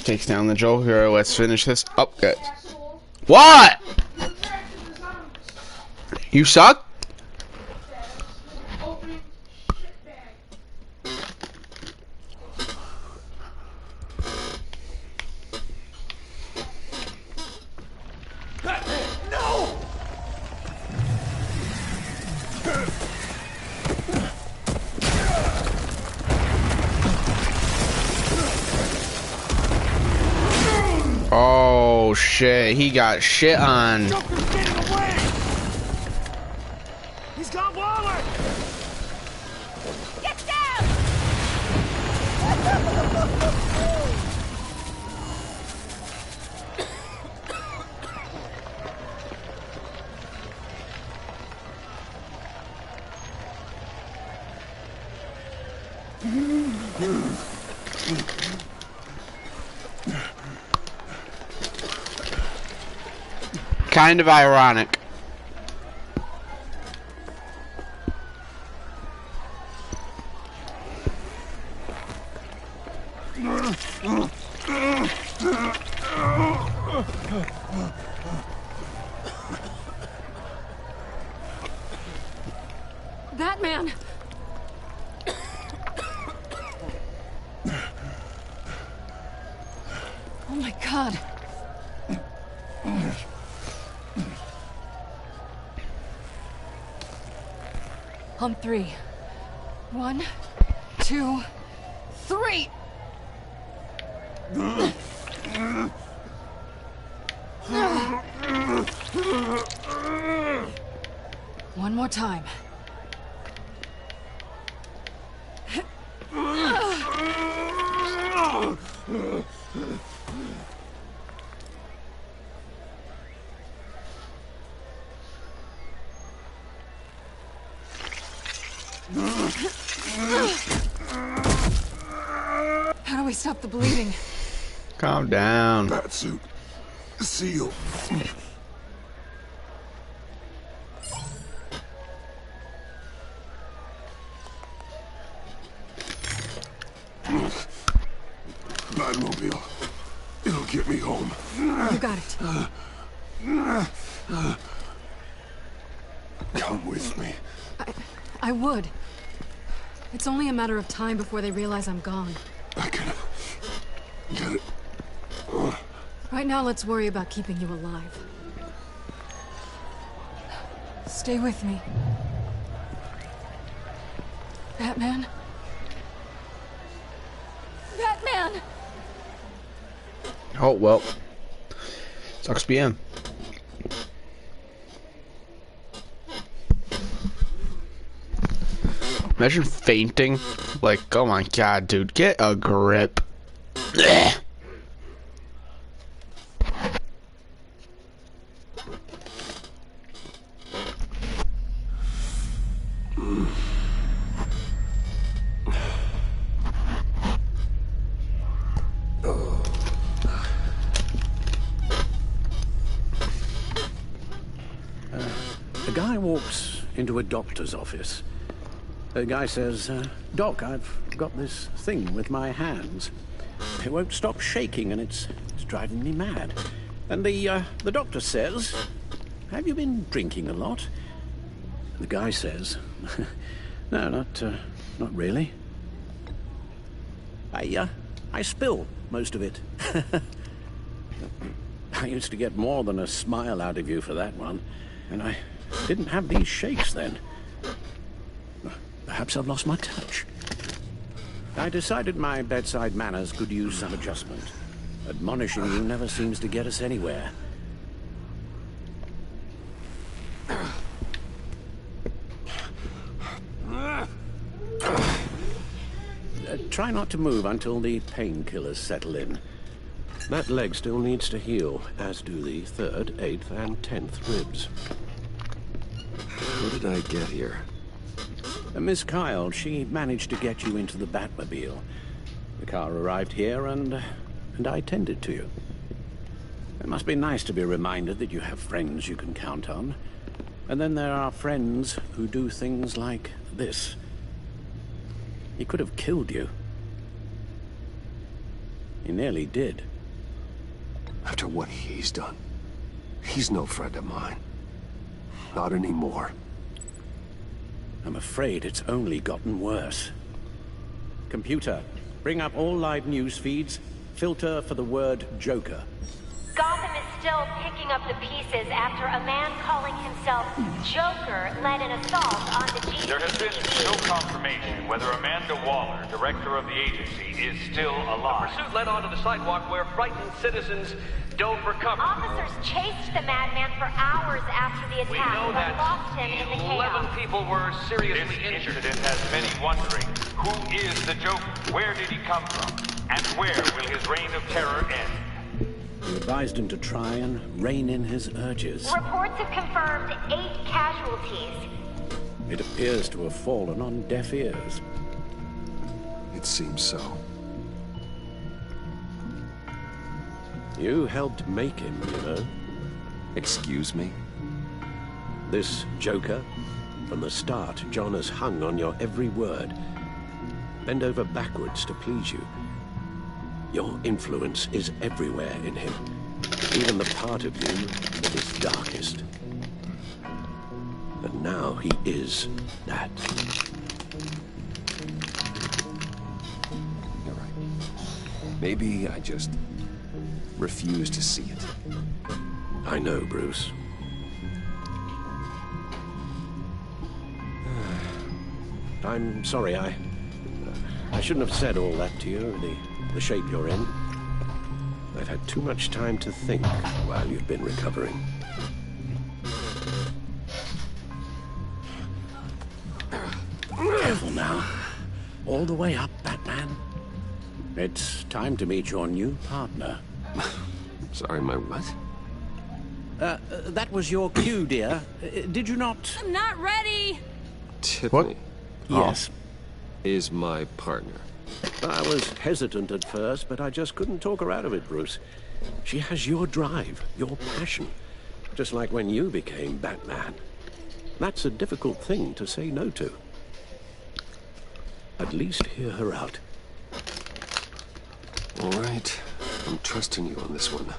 Takes down the Joker. Let's finish this up, guys. What? You suck? Oh shit, he got shit on. Joker's getting away! He's got Waller! Get down! Kind of ironic. Batman! Oh my God. On three. 1, 2, 3! One more time. How do we stop the bleeding? Calm down. Batsuit. Seal. Batmobile. It'll get me home. You got it. Come with me. I would. It's only a matter of time before they realize I'm gone. I can get it. Right now, let's worry about keeping you alive. Stay with me. Batman? Batman! Oh, well. Sucks being. Imagine fainting. Like, oh my God, dude. Get a grip. Blech. A guy walks into a doctor's office. The guy says, Doc, I've got this thing with my hands. It won't stop shaking and it's driving me mad. And the doctor says, have you been drinking a lot? The guy says, no, not really. I spill most of it. I used to get more than a smile out of you for that one. And I didn't have these shakes then. Perhaps I've lost my touch. I decided my bedside manners could use some adjustment. Admonishing you never seems to get us anywhere. Try not to move until the painkillers settle in. That leg still needs to heal, as do the 3rd, 8th, and 10th ribs. How did I get here? Miss Kyle, she managed to get you into the Batmobile. The car arrived here, and I tended to you. It must be nice to be reminded that you have friends you can count on. And then there are friends who do things like this. He could have killed you. He nearly did. After what he's done, he's no friend of mine. Not anymore. I'm afraid it's only gotten worse. Computer, bring up all live news feeds. Filter for the word Joker. Gotham is still picking up the pieces after a man calling himself Joker led an assault on the GCPD. There has been no confirmation whether Amanda Waller, director of the agency, is still alive. The pursuit led onto the sidewalk where frightened citizens dove for cover. Officers chased the madman for hours after the We attack, know but that lost him in the 11 chaos. people were seriously This injured. incident has many wondering, who is the Joker? Where did he come from? And where will his reign of terror end? We advised him to try and rein in his urges. Reports have confirmed 8 casualties. It appears to have fallen on deaf ears. It seems so. You helped make him, you know. Excuse me? This Joker, from the start, John has hung on your every word. Bend over backwards to please you. Your influence is everywhere in him, even the part of you that is darkest. And now he is that. You're right. Maybe I just refuse to see it. I know, Bruce. I'm sorry, I shouldn't have said all that to you, the shape you're in. I've had too much time to think while you've been recovering. Careful now. All the way up, Batman. It's time to meet your new partner. Sorry, my what? That was your cue, dear. Did you not? I'm not ready! Tiffany Yes. is my partner. I was hesitant at first, but I just couldn't talk her out of it, Bruce. She has your drive, your passion, just like when you became Batman. That's a difficult thing to say no to. At least hear her out. All right, I'm trusting you on this one.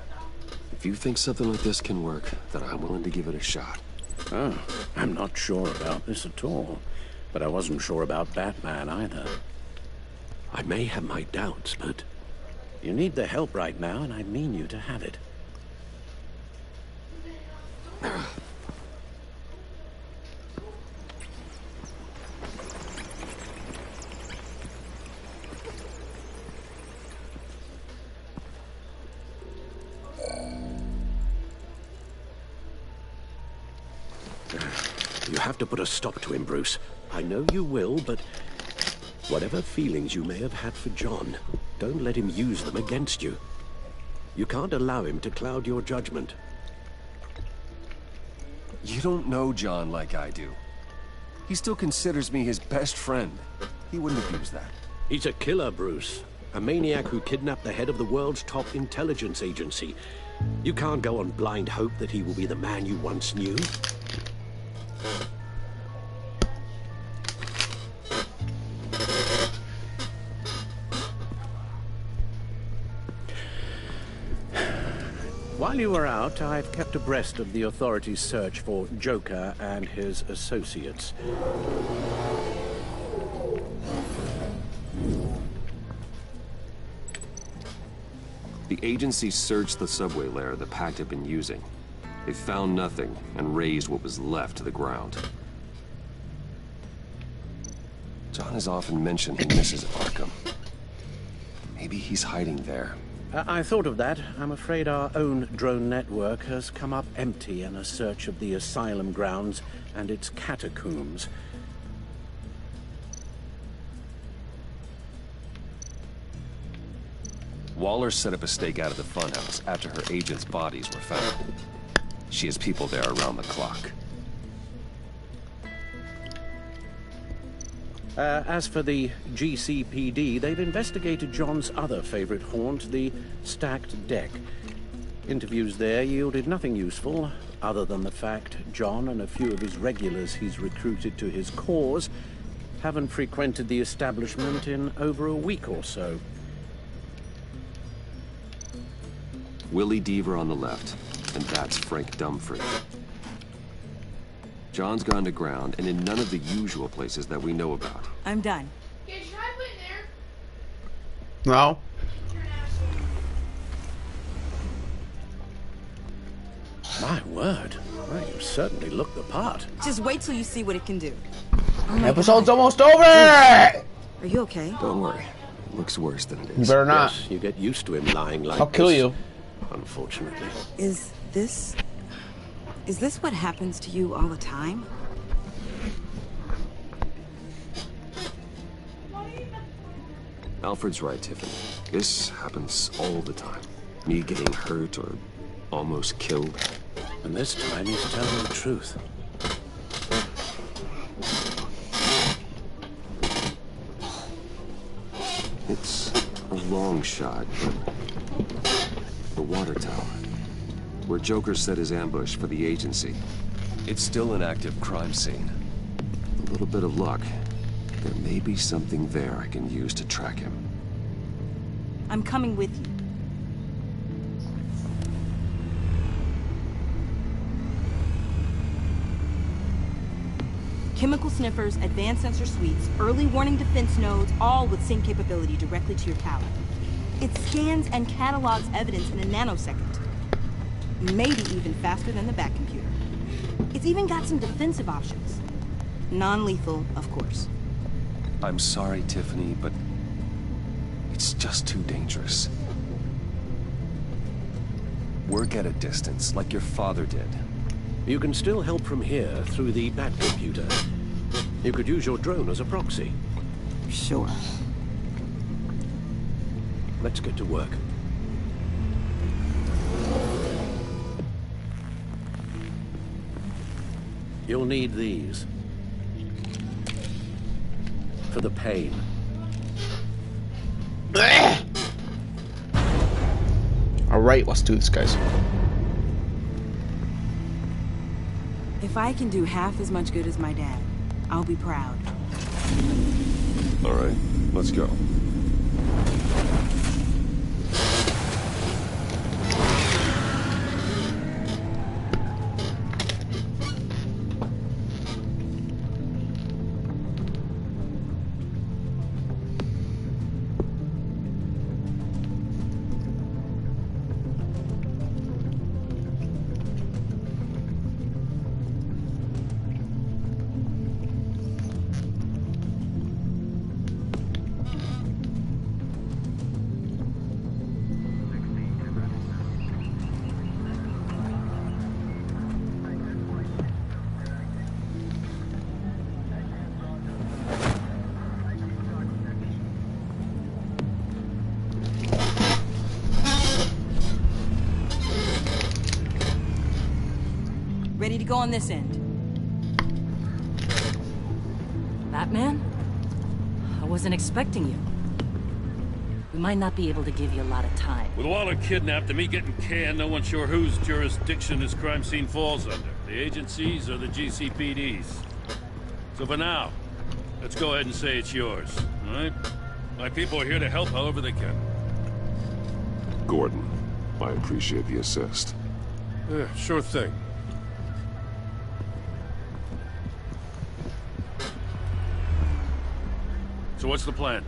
If you think something like this can work, then I'm willing to give it a shot. Oh, I'm not sure about this at all, but I wasn't sure about Batman either. I may have my doubts, but you need the help right now, and I mean you to have it. You have to put a stop to him, Bruce. I know you will, but whatever feelings you may have had for John, don't let him use them against you. You can't allow him to cloud your judgment. You don't know John like I do. He still considers me his best friend. He wouldn't abuse that. He's a killer, Bruce. A maniac who kidnapped the head of the world's top intelligence agency. You can't go on blind hope that he will be the man you once knew. While you were out, I've kept abreast of the authorities' search for Joker and his associates. The agency searched the subway lair the Pact had been using. They found nothing and razed what was left to the ground. John has often mentioned he misses Arkham. Maybe he's hiding there. I thought of that. I'm afraid our own drone network has come up empty in a search of the asylum grounds and its catacombs. Waller set up a stakeout at the funhouse after her agents' bodies were found. She has people there around the clock. As for the GCPD, they've investigated John's other favorite haunt, the stacked deck. Interviews there yielded nothing useful, other than the fact John and a few of his regulars he's recruited to his cause haven't frequented the establishment in over a week or so. Willie Deaver on the left, and that's Frank Dumfrey. John's gone to ground and in none of the usual places that we know about. I'm done. No. My word. Well, you certainly look the part. Just wait till you see what it can do. Episode's almost over! Are you okay? Don't worry. It looks worse than it You is. better not. Yes, you get used to him lying like I'll kill this, you. unfortunately. Is this what happens to you all the time? Alfred's right, Tiffany. This happens all the time. Me getting hurt or almost killed. And this time he's telling the truth. It's a long shot, but the water tower, where Joker set his ambush for the agency. It's still an active crime scene. A little bit of luck. There may be something there I can use to track him. I'm coming with you. Chemical sniffers, advanced sensor suites, early warning defense nodes, all with sync capability directly to your tower. It scans and catalogs evidence in a nanosecond. Maybe even faster than the back computer. It's even got some defensive options. Non-lethal, of course. I'm sorry, Tiffany, but it's just too dangerous. Work at a distance, like your father did. You can still help from here through the Bat computer. You could use your drone as a proxy. Sure. Let's get to work. You'll need these. For the pain. Alright, let's do this, guys. If I can do half as much good as my dad, I'll be proud. All right, let's go. Ready to go on this end. Batman? I wasn't expecting you. We might not be able to give you a lot of time. With Waller kidnapped and me getting canned, no one's sure whose jurisdiction this crime scene falls under. The agencies or the GCPD's. So for now, let's go ahead and say it's yours, all right? My people are here to help however they can. Gordon, I appreciate the assist. Yeah, sure thing. So what's the plan?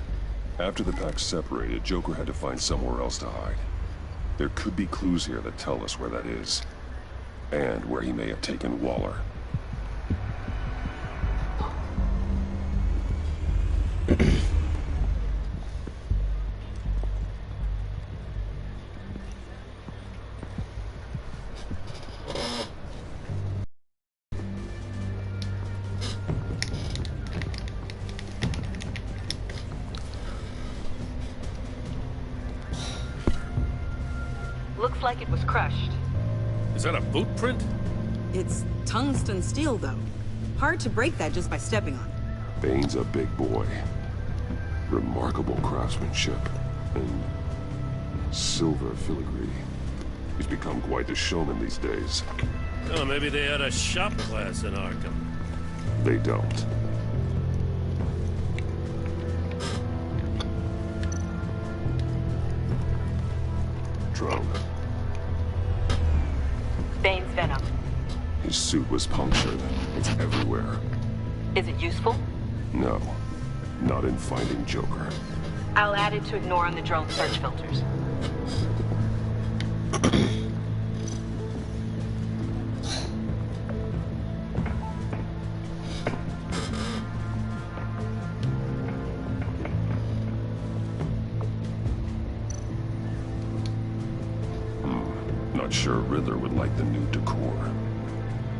After the pack separated, Joker had to find somewhere else to hide. There could be clues here that tell us where that is. And where he may have taken Waller. Looks like it was crushed. Is that a boot print? It's tungsten steel, though. Hard to break that just by stepping on it. Bane's a big boy. Remarkable craftsmanship. And silver filigree. He's become quite the showman these days. Oh, maybe they had a shop class in Arkham. They don't. Drone. Bane's venom. His suit was punctured. It's everywhere. Is it useful? No, not in finding Joker. I'll add it to ignore on the drone search filters. Not sure Riddler would like the new decor.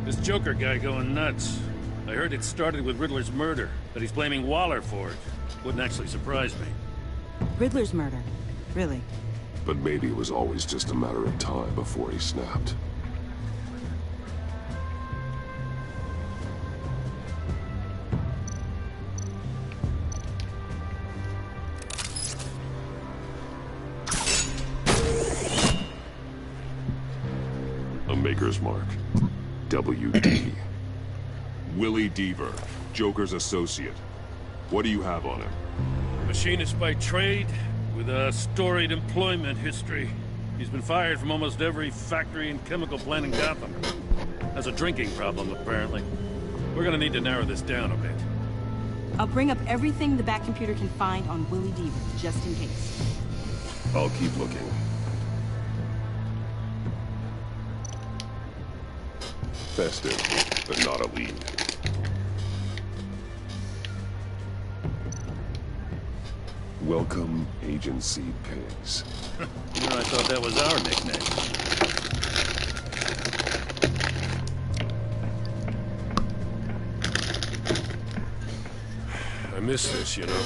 This Joker guy going nuts. I heard it started with Riddler's murder, that he's blaming Waller for it. Wouldn't actually surprise me. Riddler's murder? Really? But maybe it was always just a matter of time before he snapped. A Maker's Mark. WD. Willie Deaver, Joker's associate. What do you have on him? Machinist by trade, with a storied employment history. He's been fired from almost every factory and chemical plant in Gotham. Has a drinking problem, apparently. We're gonna need to narrow this down a bit. I'll bring up everything the Batcomputer can find on Willie Deaver, just in case. I'll keep looking. Festive, but not a lead. Welcome, Agency Pigs. I thought that was our nickname. I miss this, you know.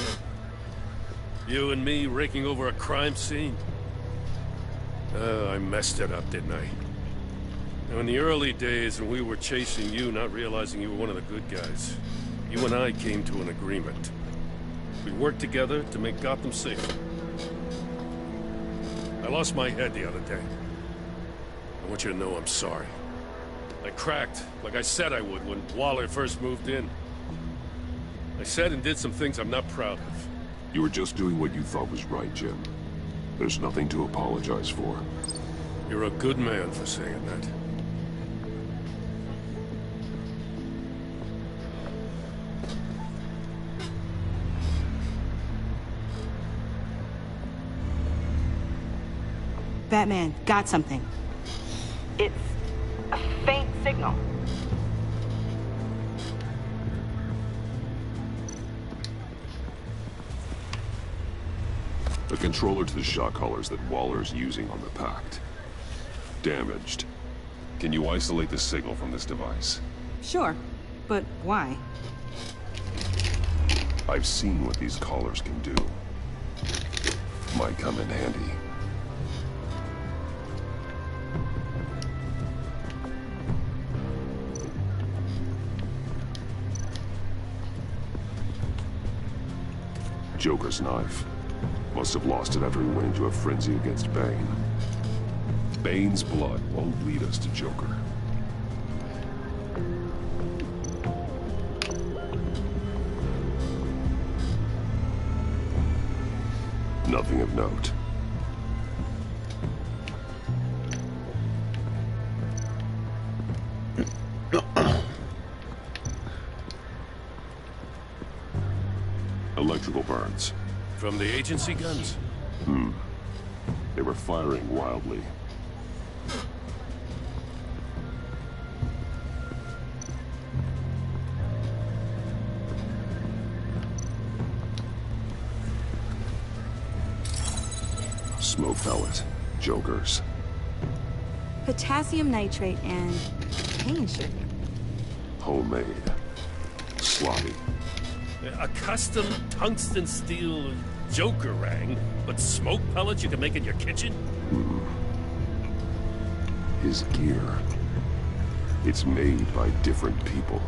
You and me raking over a crime scene. I messed it up, didn't I? Now, in the early days when we were chasing you, not realizing you were one of the good guys, you and I came to an agreement. We worked together to make Gotham safer. I lost my head the other day. I want you to know I'm sorry. I cracked, like I said I would when Waller first moved in. I said and did some things I'm not proud of. You were just doing what you thought was right, Jim. There's nothing to apologize for. You're a good man for saying that. Batman, got something. It's a faint signal. A controller to the shot collars that Waller's using on the Pact. Damaged. Can you isolate the signal from this device? Sure, but why? I've seen what these collars can do. Might come in handy. Joker's knife. Must have lost it after he went into a frenzy against Bane. Bane's blood won't lead us to Joker. Nothing of note. Electrical burns. From the agency guns? They were firing wildly. Smoke pellet. Jokers. Potassium nitrate and cane sugar. Homemade. Sloppy. A custom tungsten steel Jokerang, but smoke pellets you can make in your kitchen? His gear. It's made by different people.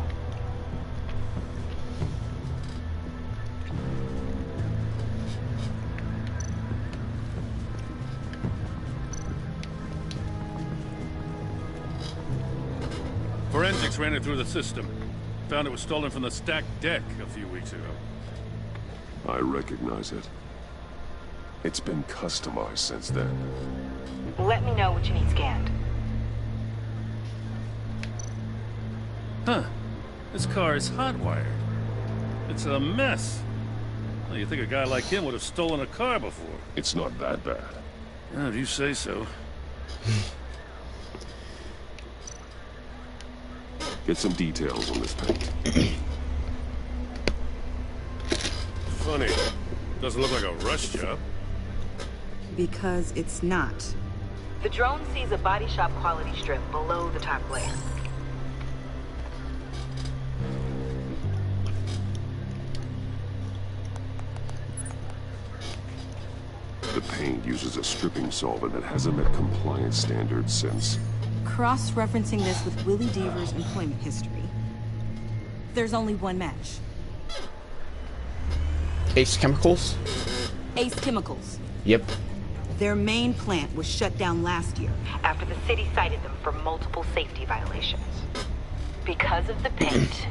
Forensics ran it through the system. Found it was stolen from the stacked deck a few weeks ago. I recognize it. It's been customized since then. Let me know what you need scanned. Huh. This car is hotwired. It's a mess. Well, you think a guy like him would have stolen a car before? It's not that bad. Oh, if you say so. Get some details on this paint. Funny. Doesn't look like a rush job. Because it's not. The drone sees a body shop quality strip below the top layer. The paint uses a stripping solvent that hasn't met compliance standards since... Cross-referencing this with Willie Deaver's employment history, there's only one match. Ace Chemicals? Ace Chemicals. Yep. Their main plant was shut down last year. After the city cited them for multiple safety violations. Because of the paint.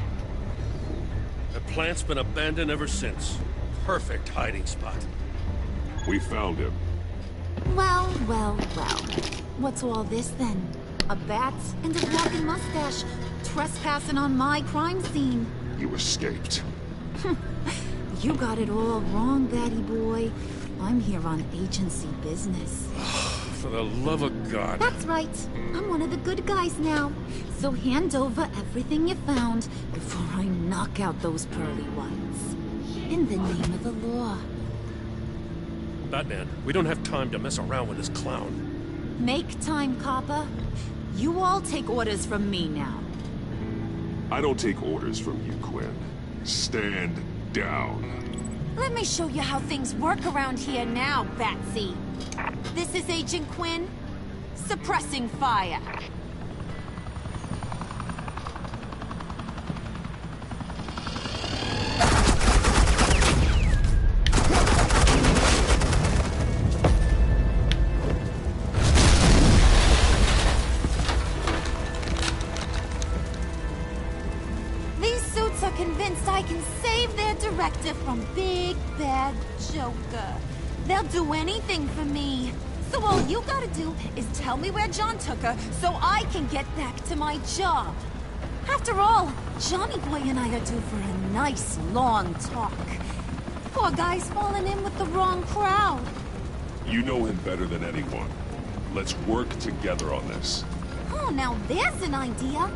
The plant's been abandoned ever since. Perfect hiding spot. We found him. Well. What's all this then? A bat and a walking mustache trespassing on my crime scene. You escaped. You got it all wrong, Batty boy. I'm here on agency business. For the love of God. That's right. I'm one of the good guys now. So hand over everything you found before I knock out those pearly ones. In the name of the law. Batman, we don't have time to mess around with this clown. Make time, copper. You all take orders from me now. I don't take orders from you, Quinn. Stand down. Let me show you how things work around here now, Batsy. This is Agent Quinn, suppressing fire. Convinced I can save their director from Big Bad Joker. They'll do anything for me. So all you gotta do is tell me where John took her so I can get back to my job. After all, Johnny Boy and I are due for a nice long talk. Poor guy's falling in with the wrong crowd. You know him better than anyone. Let's work together on this. Oh, now there's an idea.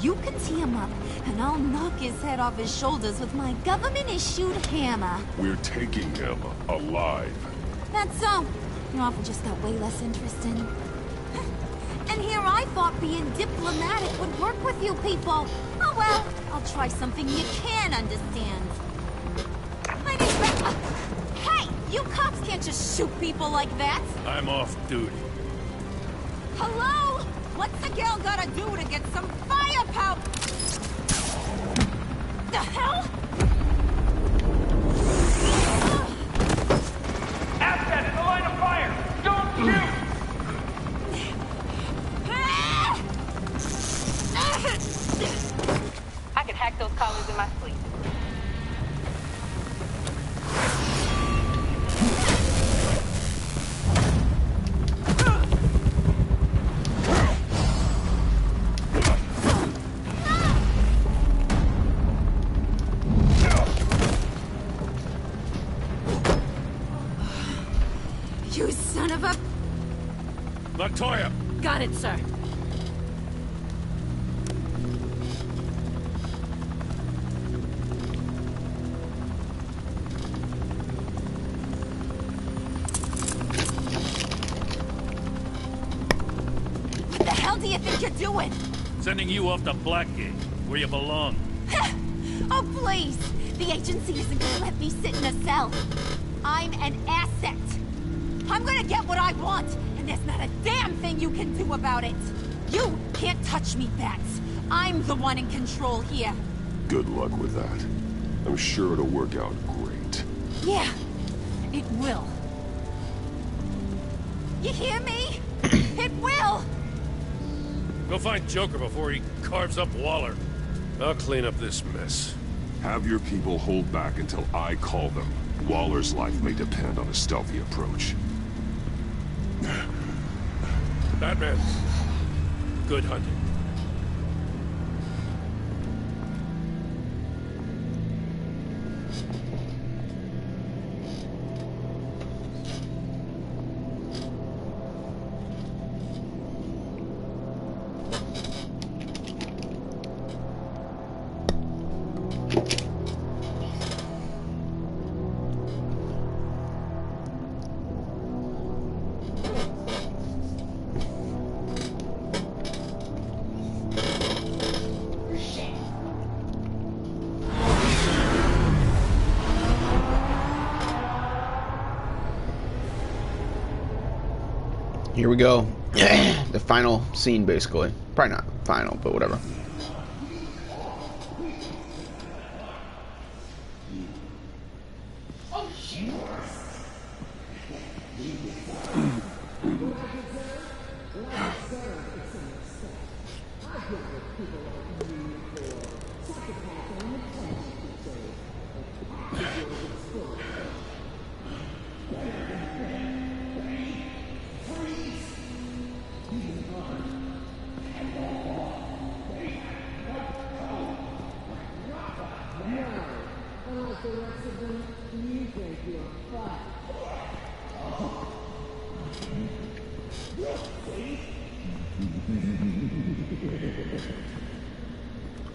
You can tee him up, and I'll knock his head off his shoulders with my government-issued hammer. We're taking him alive. That's so. Your offer just got way less interesting. And here I thought being diplomatic would work with you people. Oh well, I'll try something you can understand. Hey, you cops can't just shoot people like that. I'm off duty. Hello? What's a girl gotta do to get some firepower? The hell? Asset in the line of fire! Don't shoot! I can hack those collars in my sleep. You son of a... Montoya! Got it, sir. What the hell do you think you're doing? Sending you off to Blackgate, where you belong. Oh, please! The agency isn't gonna let me sit in a cell. I'm an asset. I'm gonna get what I want, and there's not a damn thing you can do about it. You can't touch me, Bats. I'm the one in control here. Good luck with that. I'm sure it'll work out great. Yeah, it will. You hear me? It will! Go find Joker before he carves up Waller. I'll clean up this mess. Have your people hold back until I call them. Waller's life may depend on a stealthy approach. Batman, good hunting. Here we go. The final scene, basically. Probably not final, but whatever.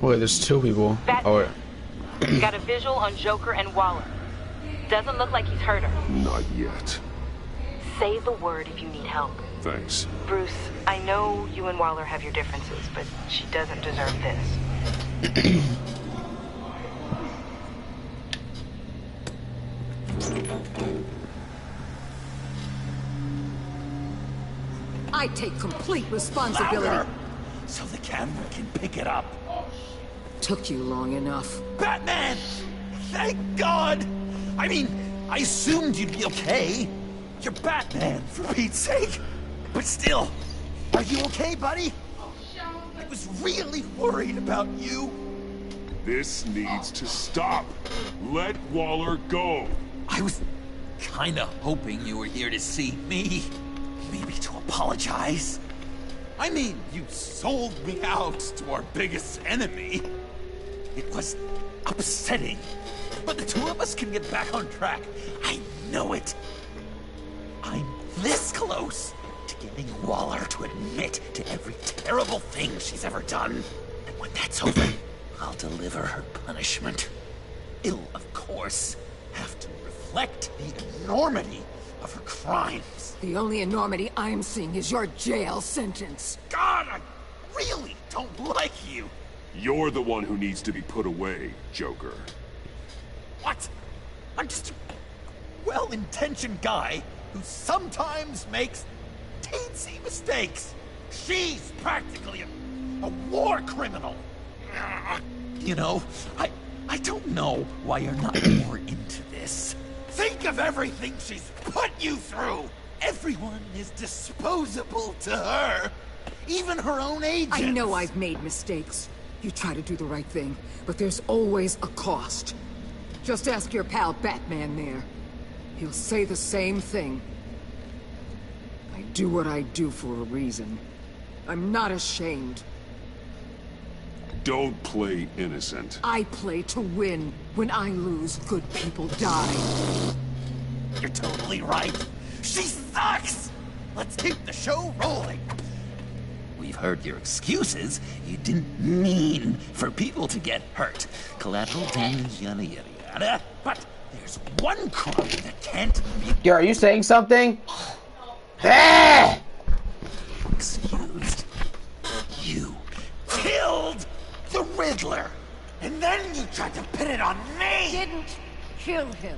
Wait, there's two people. Oh, wait. Got a visual on Joker and Waller. Doesn't look like he's hurt her. Not yet. Say the word if you need help. Thanks. Bruce, I know you and Waller have your differences, but she doesn't deserve this. I take complete responsibility. Louder, so the camera can pick it up. Took you long enough. Batman! Thank God! I mean, I assumed you'd be okay. You're Batman, for Pete's sake. But still, are you okay, buddy? I was really worried about you. This needs to stop. Let Waller go. I was kinda hoping you were here to see me. Maybe to apologize. I mean, you sold me out to our biggest enemy. It was upsetting. But the two of us can get back on track. I know it. I'm this close to getting Waller to admit to every terrible thing she's ever done. And when that's over, I'll deliver her punishment. It'll, of course, have to reflect the enormity of her crimes. The only enormity I'm seeing is your jail sentence. God, I really don't like you. You're the one who needs to be put away, Joker. What? I'm just a well-intentioned guy who sometimes makes teensy mistakes. She's practically a war criminal. You know, I don't know why you're not more into this. Think of everything she's put you through. Everyone is disposable to her. Even her own agents. I know I've made mistakes. You try to do the right thing, but there's always a cost. Just ask your pal Batman there. He'll say the same thing. I do what I do for a reason. I'm not ashamed. Don't play innocent. I play to win. When I lose, good people die. You're totally right. She sucks! Let's keep the show rolling. We've heard your excuses. You didn't mean for people to get hurt. Collateral damage, yada yada yada. But there's one crime that can't be... Yo, are you saying something? Excused. You killed the Riddler! And then you tried to pin it on me! Didn't kill him.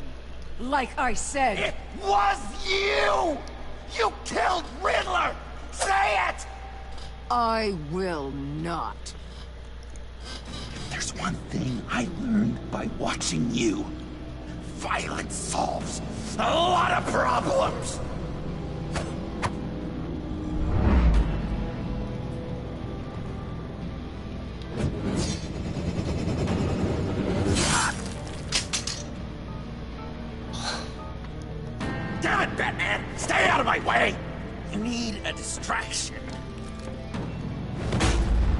Like I said. It was you! You killed Riddler! Say it! I will not. If there's one thing I learned by watching you, violence solves a lot of problems! Damn it, Batman! Stay out of my way! You need a distraction.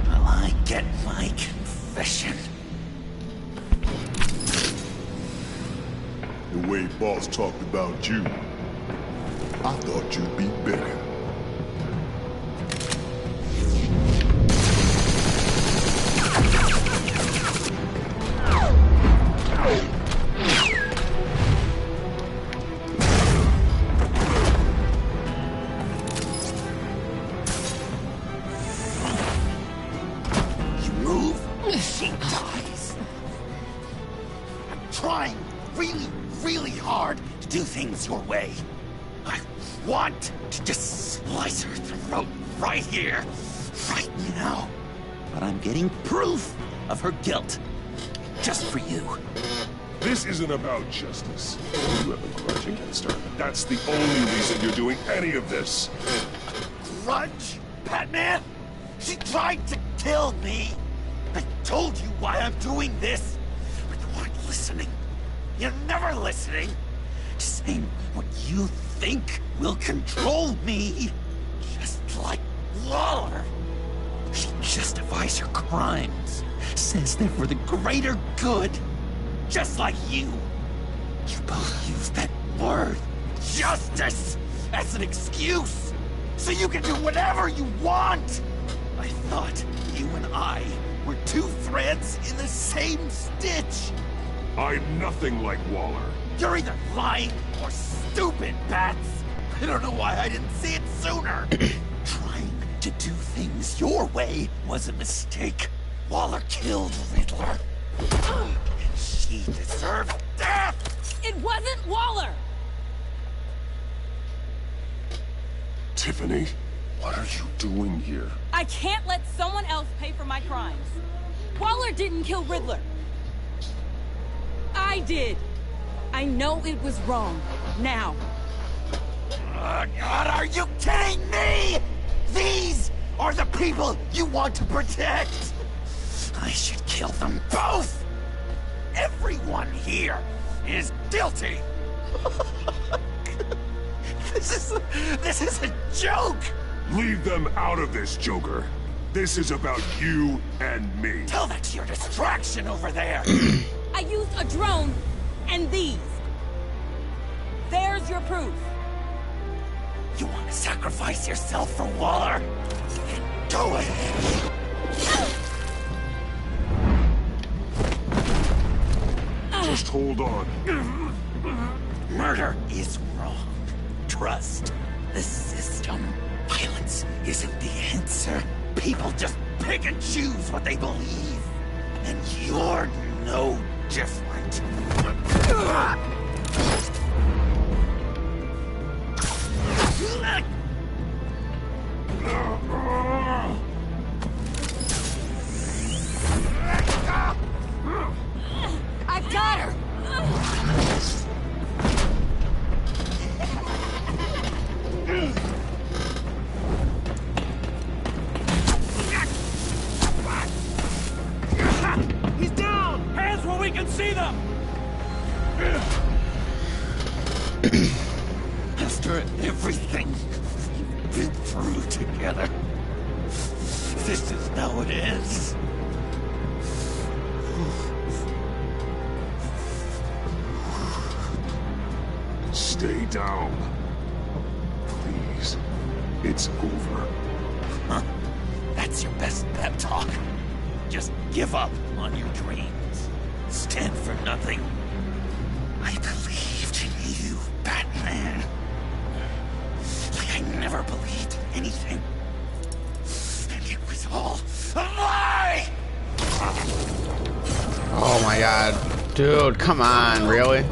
Well, I get my confession. The way Boss talked about you, I thought you'd be better. She dies. I'm trying really hard to do things your way. I want to just slice her throat right here, right now. But I'm getting proof of her guilt. Just for you. This isn't about justice. You have a grudge against her. That's the only reason you're doing any of this. Grudge? Batman? She tried to kill me. I told you why I'm doing this, but you aren't listening. You're never listening. Just saying what you think will control me. Just like Waller. She justifies her crimes. Says they're for the greater good. Just like you. You both use that word, justice, as an excuse. So you can do whatever you want. I thought you and I were two threads in the same stitch. I'm nothing like Waller. You're either lying or stupid, Bats. I don't know why I didn't see it sooner. Trying to do things your way was a mistake. Waller killed Riddler. And she deserved death! It wasn't Waller! Tiffany, what are you doing here? I can't let someone else pay for my crimes. Waller didn't kill Riddler. I did. I know it was wrong. Now. God, are you kidding me? These are the people you want to protect. I should kill them both. Everyone here is guilty. This is a joke. Leave them out of this, Joker. This is about you and me. Tell that to your distraction over there. I used a drone and these. There's your proof. You want to sacrifice yourself for Waller? Do it. Just hold on. Murder is wrong. Trust the system. Violence isn't the answer. People just pick and choose what they believe. And you're no different. I've got her! He's down! Hands where we can see them! After everything we've been through together, this is how it ends. Stay down. Please. It's over. Huh? That's your best pep talk. Just give up on your dreams. Stand for nothing. I believed in you, Batman. Like I never believed in anything. And it was all a lie! Oh my god. Dude, come on, really?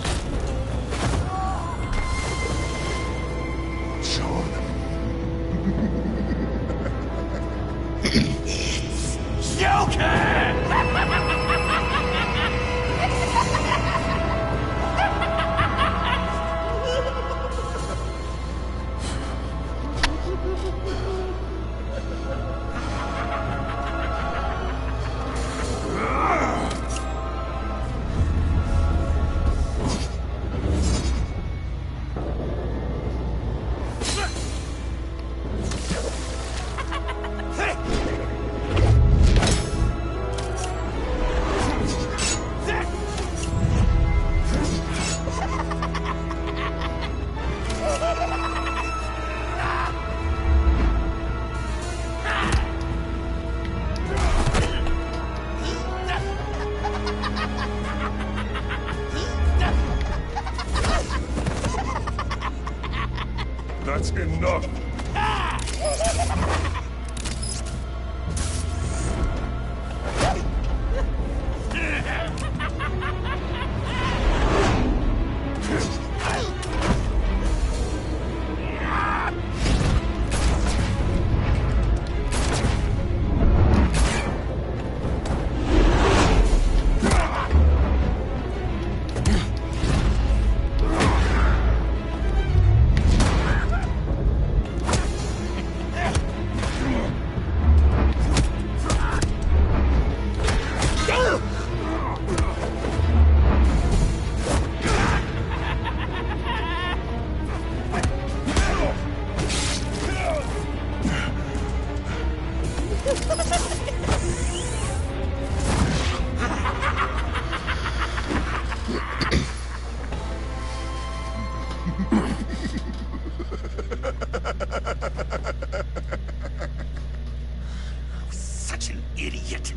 Such an idiot.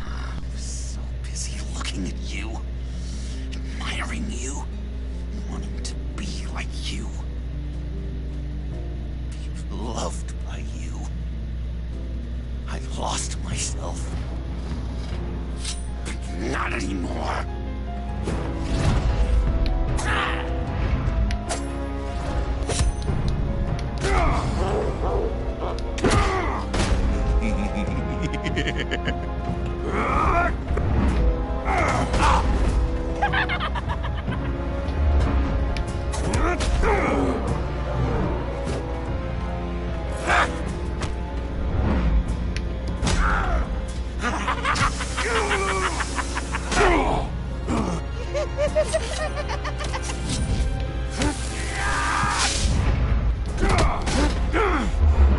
I was so busy looking at you, admiring you, wanting to be like you, be loved by you. I lost myself. But not anymore.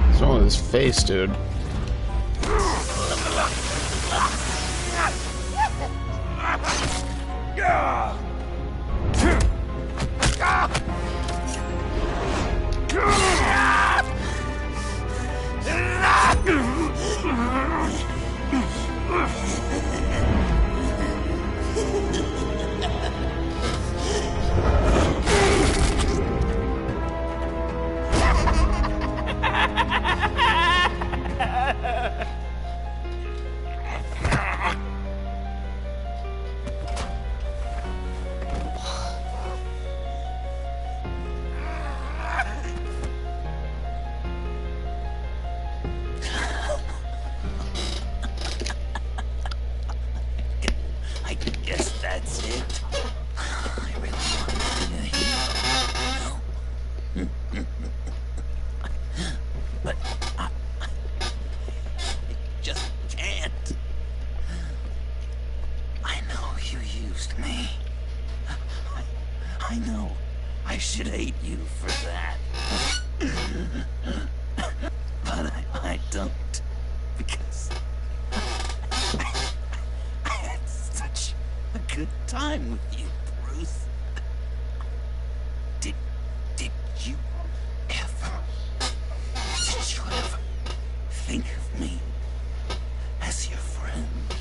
What's wrong with his face, dude? I guess that's it. I really want to be a hero. No? But I just can't. I know you used me. I know I should hate you for that. But I don't. Because I had such a good time with you, Bruce. Did you ever think of me as your friend?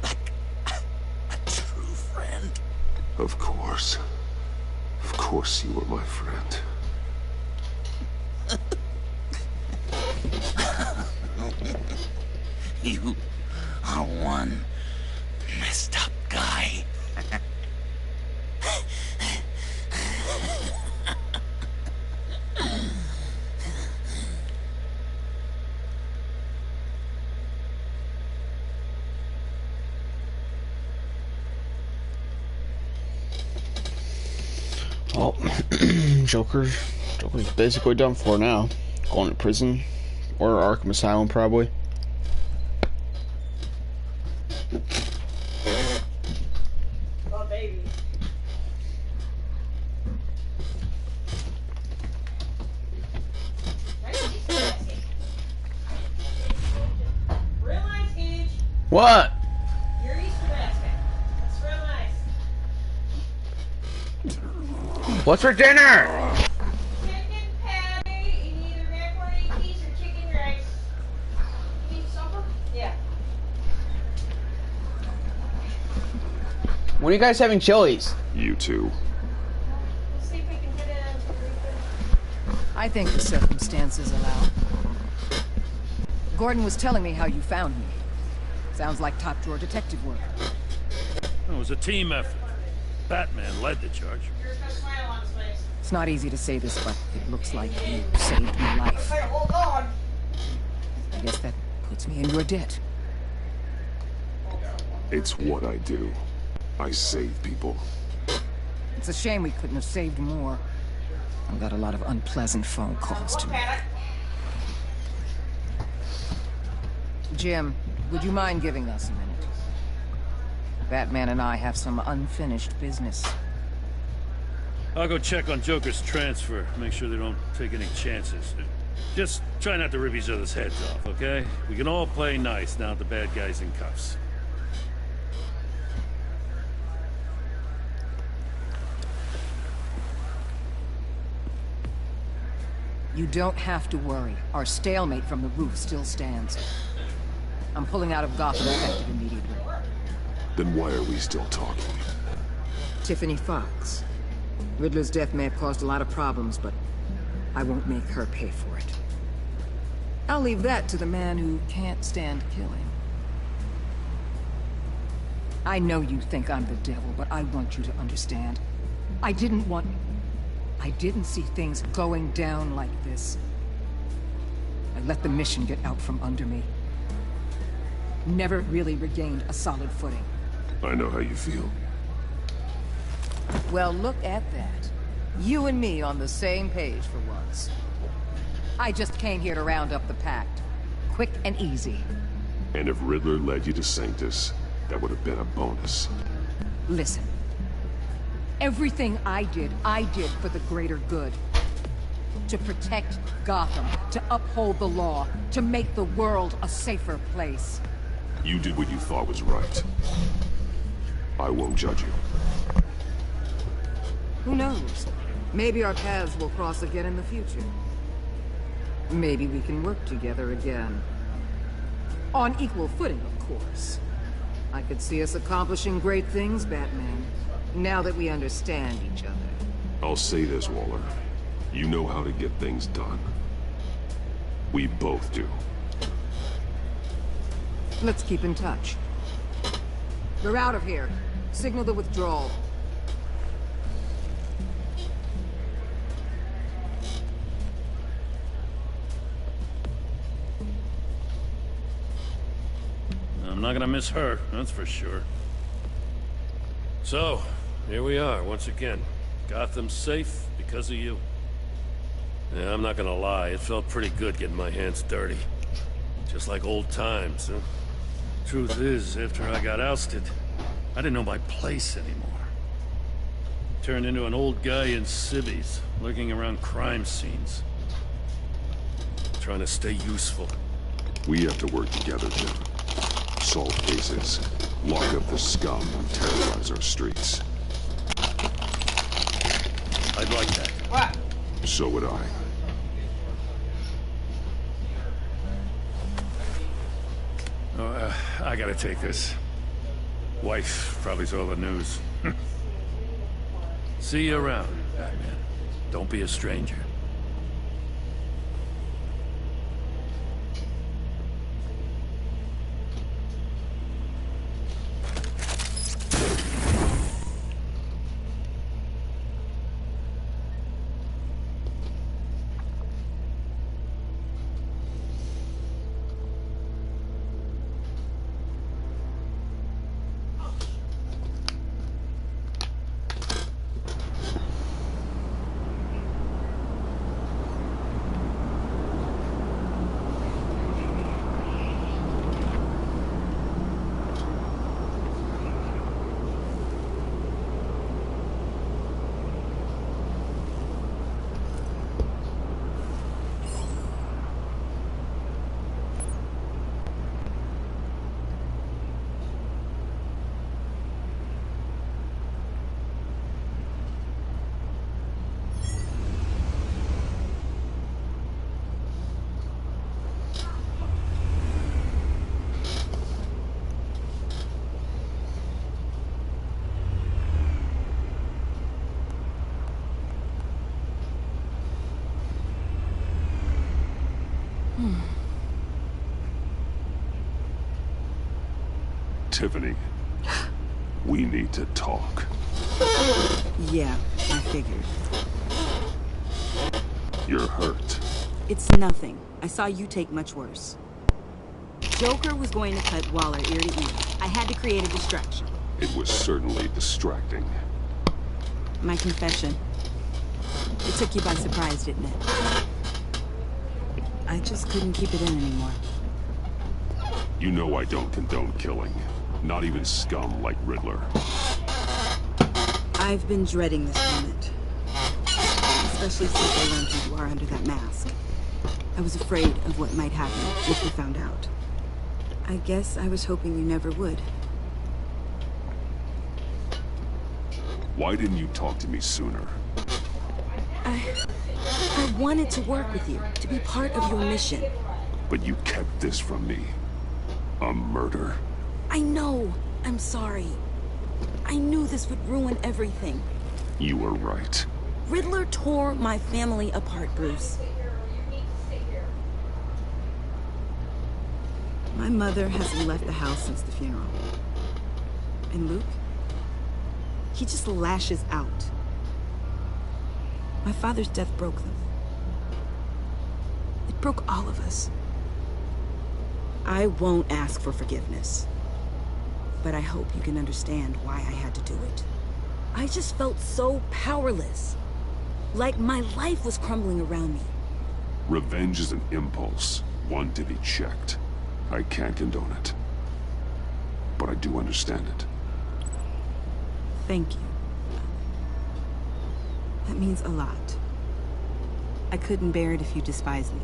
Like a true friend? Of course. Of course you were my friend. You are one messed up guy. Well, Joker's basically done for now. Going to prison or Arkham Asylum, probably. Oh, baby. Real nice, Gage. What? Your Easter basket. That's real nice. What's for dinner? Chicken patty and either macaroni and cheese or chicken rice. You need supper? Yeah. When are you guys having Chili's? You too. Let's see if we can get in. I think the circumstances allow. Gordon was telling me how you found me. Sounds like top-drawer detective work. It was a team effort. Batman led the charge. Here's my smile on his face. It's not easy to say this, but it looks like you saved my life. Hey, hold on. I guess that puts me in your debt. It's what I do. I save people. It's a shame we couldn't have saved more. I've got a lot of unpleasant phone calls to make. Jim, would you mind giving us a minute? Batman and I have some unfinished business. I'll go check on Joker's transfer. Make sure they don't take any chances. Just try not to rip each other's heads off, okay? We can all play nice now that the bad guy's in cuffs. You don't have to worry. Our stalemate from the roof still stands. I'm pulling out of Gotham effective immediately. Then why are we still talking? Tiffany Fox. Riddler's death may have caused a lot of problems, but I won't make her pay for it. I'll leave that to the man who can't stand killing. I know you think I'm the devil, but I want you to understand. I didn't see things going down like this. I let the mission get out from under me. Never really regained a solid footing. I know how you feel. Well, look at that. You and me on the same page for once. I just came here to round up the Pact. Quick and easy. And if Riddler led you to Sanctus, that would have been a bonus. Listen. Everything I did for the greater good. To protect Gotham, to uphold the law, to make the world a safer place. You did what you thought was right. I won't judge you. Who knows? Maybe our paths will cross again in the future. Maybe we can work together again. On equal footing, of course. I could see us accomplishing great things, Batman. Now that we understand each other. I'll say this, Waller. You know how to get things done. We both do. Let's keep in touch. We're out of here. Signal the withdrawal. I'm not gonna miss her, that's for sure. So, here we are, once again. Gotham's safe because of you. Yeah, I'm not gonna lie, it felt pretty good getting my hands dirty. Just like old times, huh? Truth is, after I got ousted, I didn't know my place anymore. Turned into an old guy in civvies, lurking around crime scenes. Trying to stay useful. We have to work together, Jim. Solve cases, lock up the scum who terrorize our streets. I'd like that. What? So would I. I gotta take this. Wife probably saw the news. See you around, Batman. Don't be a stranger. Tiffany, we need to talk. Yeah, I figured. You're hurt. It's nothing. I saw you take much worse. Joker was going to cut Waller ear to ear. I had to create a distraction. It was certainly distracting. My confession. It took you by surprise, didn't it? I just couldn't keep it in anymore. You know I don't condone killing. Not even scum like Riddler. I've been dreading this moment. especially since I learned who you are under that mask. I was afraid of what might happen if you found out. I guess I was hoping you never would. Why didn't you talk to me sooner? I wanted to work with you, to be part of your mission. But you kept this from me. A murder. I know. I'm sorry. I knew this would ruin everything. You were right. Riddler tore my family apart, Bruce. My mother hasn't left the house since the funeral. And Luke? He just lashes out. My father's death broke them. It broke all of us. I won't ask for forgiveness. But I hope you can understand why I had to do it. I just felt so powerless. Like my life was crumbling around me. Revenge is an impulse, one to be checked. I can't condone it. But I do understand it. Thank you. That means a lot. I couldn't bear it if you despised me.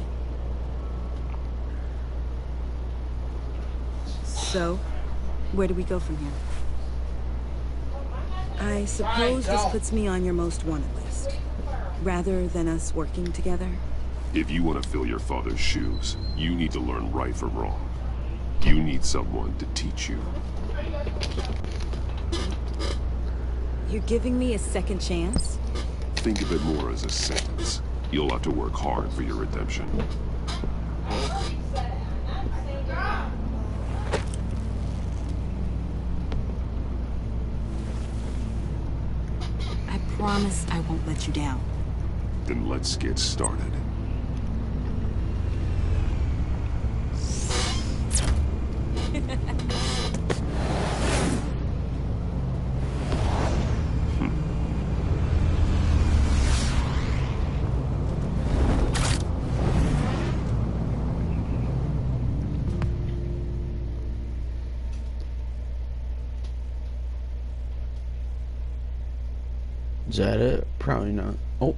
So, where do we go from here? I suppose this puts me on your most wanted list. Rather than us working together? If you want to fill your father's shoes, you need to learn right from wrong. You need someone to teach you. You're giving me a second chance? Think of it more as a sentence. You'll have to work hard for your redemption. I promise I won't let you down. Then let's get started. Is that it? Probably not. Oh,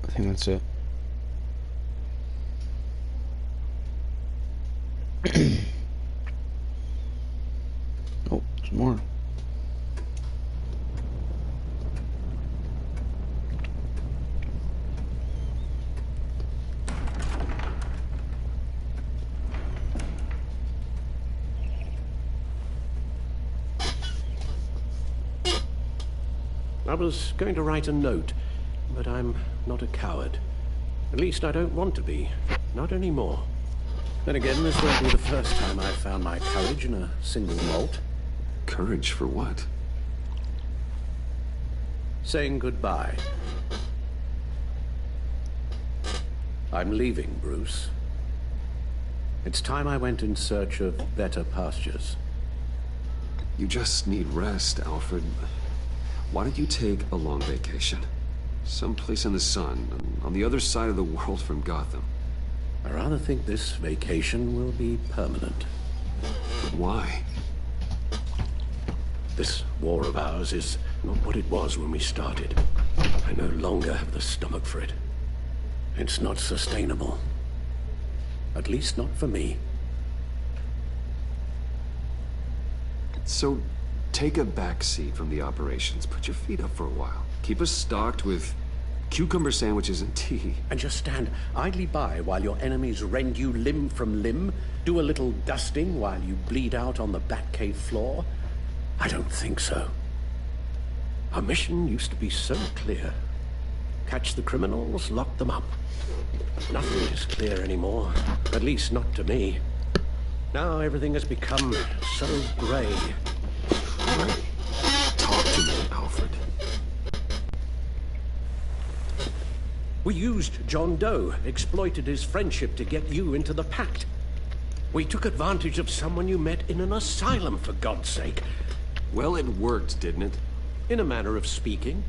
I think that's it. Oh, there's more. I was going to write a note, but I'm not a coward. At least I don't want to be. Not anymore. Then again, this won't be the first time I've found my courage in a single malt. Courage for what? Saying goodbye. I'm leaving, Bruce. It's time I went in search of better pastures. You just need rest, Alfred. Why don't you take a long vacation? Someplace in the sun, on the other side of the world from Gotham. I rather think this vacation will be permanent. Why? This war of ours is not what it was when we started. I no longer have the stomach for it. It's not sustainable. At least not for me. So, take a back seat from the operations. Put your feet up for a while. Keep us stocked with cucumber sandwiches and tea. And just stand idly by while your enemies rend you limb from limb? Do a little dusting while you bleed out on the Batcave floor? I don't think so. Our mission used to be so clear. Catch the criminals, lock them up. Nothing is clear anymore. At least not to me. Now everything has become so gray. Talk to me, Alfred. We used John Doe, exploited his friendship to get you into the pact. We took advantage of someone you met in an asylum, for God's sake. Well, it worked, didn't it? In a manner of speaking.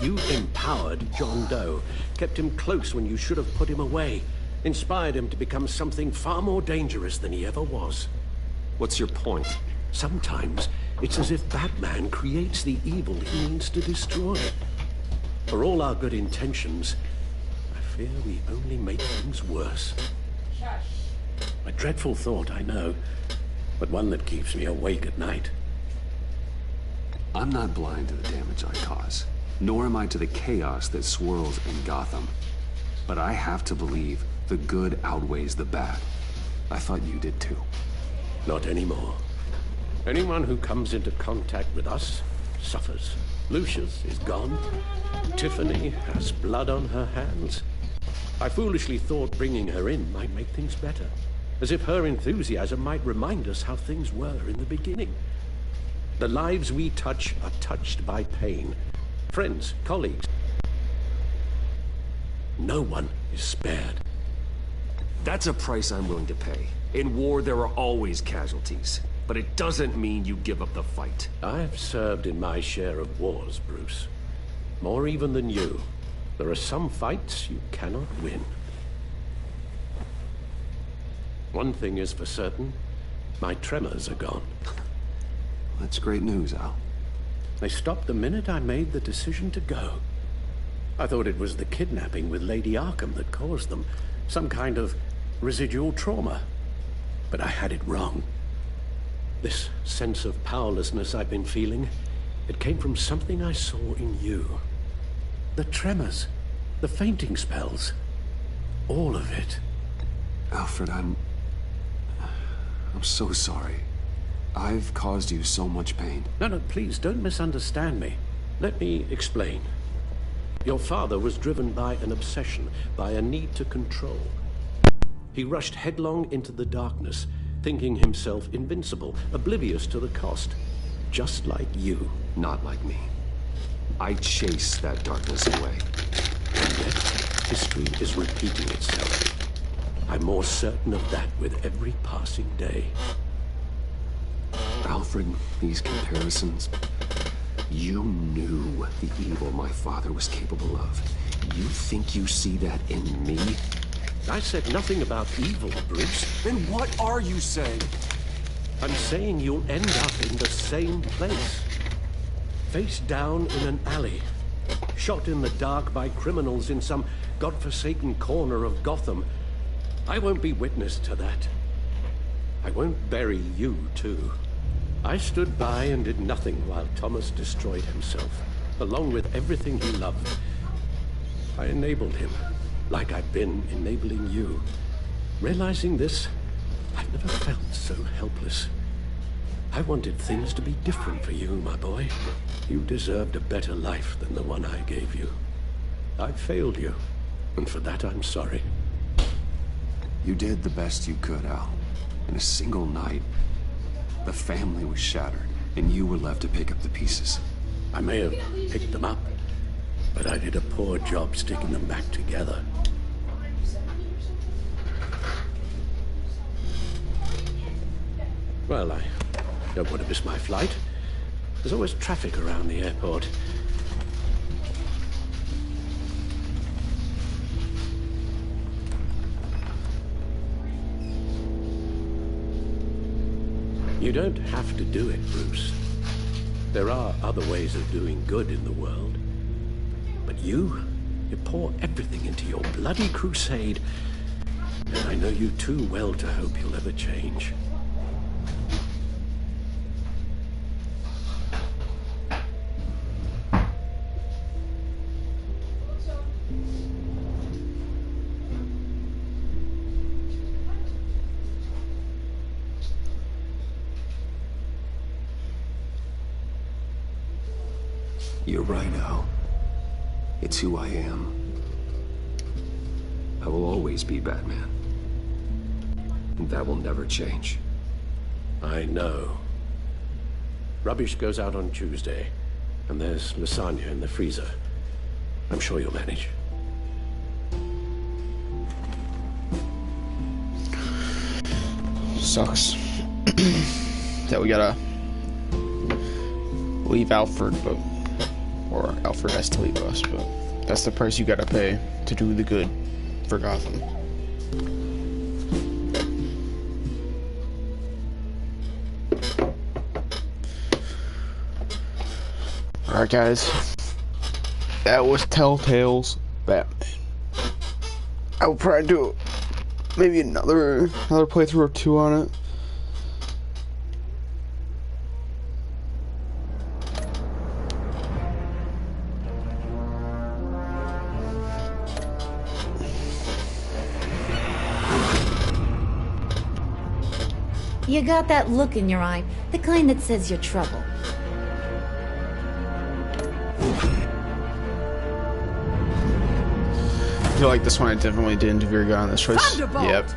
You empowered John Doe, kept him close when you should have put him away, inspired him to become something far more dangerous than he ever was. What's your point? Sometimes It's as if Batman creates the evil he means to destroy. For all our good intentions, I fear we only make things worse. A dreadful thought, I know, but one that keeps me awake at night. I'm not blind to the damage I cause, nor am I to the chaos that swirls in Gotham. But I have to believe the good outweighs the bad. I thought you did too. Not anymore. Anyone who comes into contact with us suffers. Lucius is gone. Tiffany has blood on her hands. I foolishly thought bringing her in might make things better, as if her enthusiasm might remind us how things were in the beginning. The lives we touch are touched by pain. Friends, colleagues. No one is spared. That's a price I'm willing to pay. In war, there are always casualties. But it doesn't mean you give up the fight. I've served in my share of wars, Bruce. More even than you. There are some fights you cannot win. One thing is for certain. My tremors are gone. That's great news, Al. They stopped the minute I made the decision to go. I thought it was the kidnapping with Lady Arkham that caused them. Some kind of residual trauma. But I had it wrong. This sense of powerlessness I've been feeling, it came from something I saw in you. The tremors, the fainting spells, all of it. Alfred, I'm so sorry. I've caused you so much pain. No, please, don't misunderstand me. Let me explain. Your father was driven by an obsession, by a need to control. He rushed headlong into the darkness, thinking himself invincible, oblivious to the cost. Just like you. Not like me. I chased that darkness away. And yet, history is repeating itself. I'm more certain of that with every passing day. Alfred, these comparisons... You knew the evil my father was capable of. You think you see that in me? I said nothing about evil, Bruce. Then what are you saying? I'm saying you'll end up in the same place. Face down in an alley. Shot in the dark by criminals in some godforsaken corner of Gotham. I won't be witness to that. I won't bury you, too. I stood by and did nothing while Thomas destroyed himself, along with everything he loved. I enabled him, like I've been enabling you. Realizing this, I've never felt so helpless. I wanted things to be different for you, my boy. You deserved a better life than the one I gave you. I failed you, and for that I'm sorry. You did the best you could, Al. In a single night, the family was shattered, and you were left to pick up the pieces. I may have picked them up, but I did a poor job sticking them back together. Well, I don't want to miss my flight. There's always traffic around the airport. You don't have to do it, Bruce. There are other ways of doing good in the world. But you pour everything into your bloody crusade, and I know you too well to hope you'll ever change. You're right, Al. It's who I am. I will always be Batman. And that will never change. I know. Rubbish goes out on Tuesday, and there's lasagna in the freezer. I'm sure you'll manage. Sucks that we gotta leave Alfred, or Alfred has to leave us, but that's the price you gotta pay to do the good for Gotham. Alright, guys. That was Telltale's Batman. I will probably do maybe another playthrough or two on it. You got that look in your eye, the kind that says you're trouble. I feel like this one I definitely didn't do very good on this choice. Thunderbolt! Yep.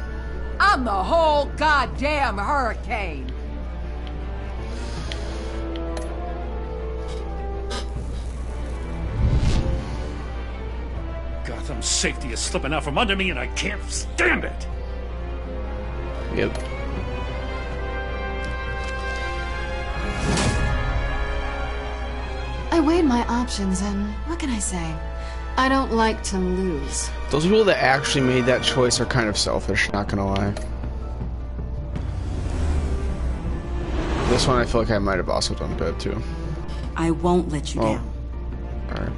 I'm the whole goddamn hurricane! Gotham's safety is slipping out from under me and I can't stand it! Yep. I weighed my options, and what can I say? I don't like to lose. Those people that actually made that choice are kind of selfish, not gonna lie. This one I feel like I might have also done bad too. I won't let you down. Alright.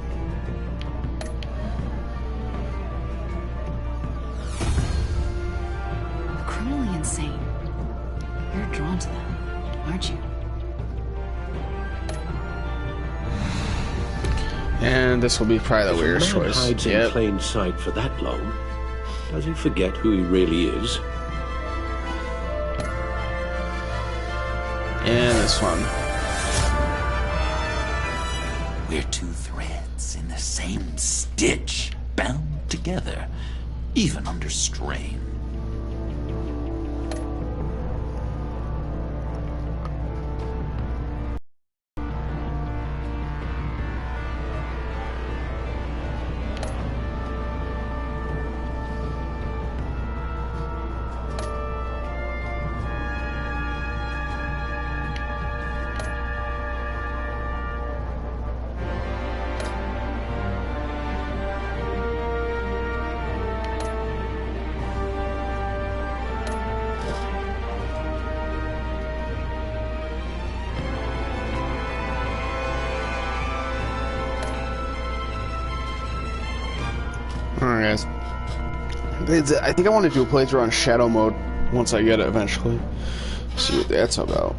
Criminally insane. You're drawn to them, aren't you? And this will be probably the weirdest If a man choice. hides in plain sight for that long, does he forget who he really is? And this one. We're two threads in the same stitch, bound together, even under strain. Alright, guys. I think I want to do a playthrough on Shadow Mode once I get it eventually. See what that's about.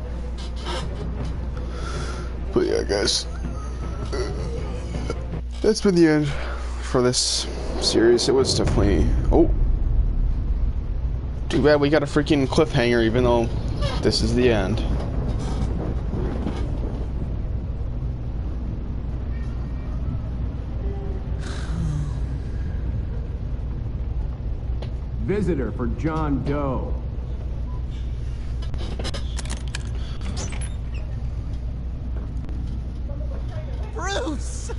But yeah, guys. That's been the end for this series. It was definitely... Oh! Too bad we got a freaking cliffhanger even though this is the end. Visitor for John Doe. Bruce!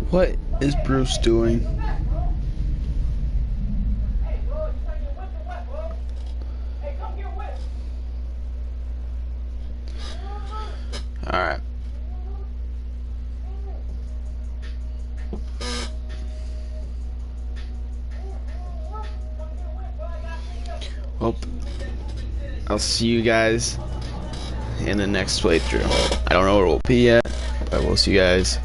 What is Bruce doing? Alright. Well, I'll see you guys in the next playthrough. I don't know where we'll be yet, but we'll see you guys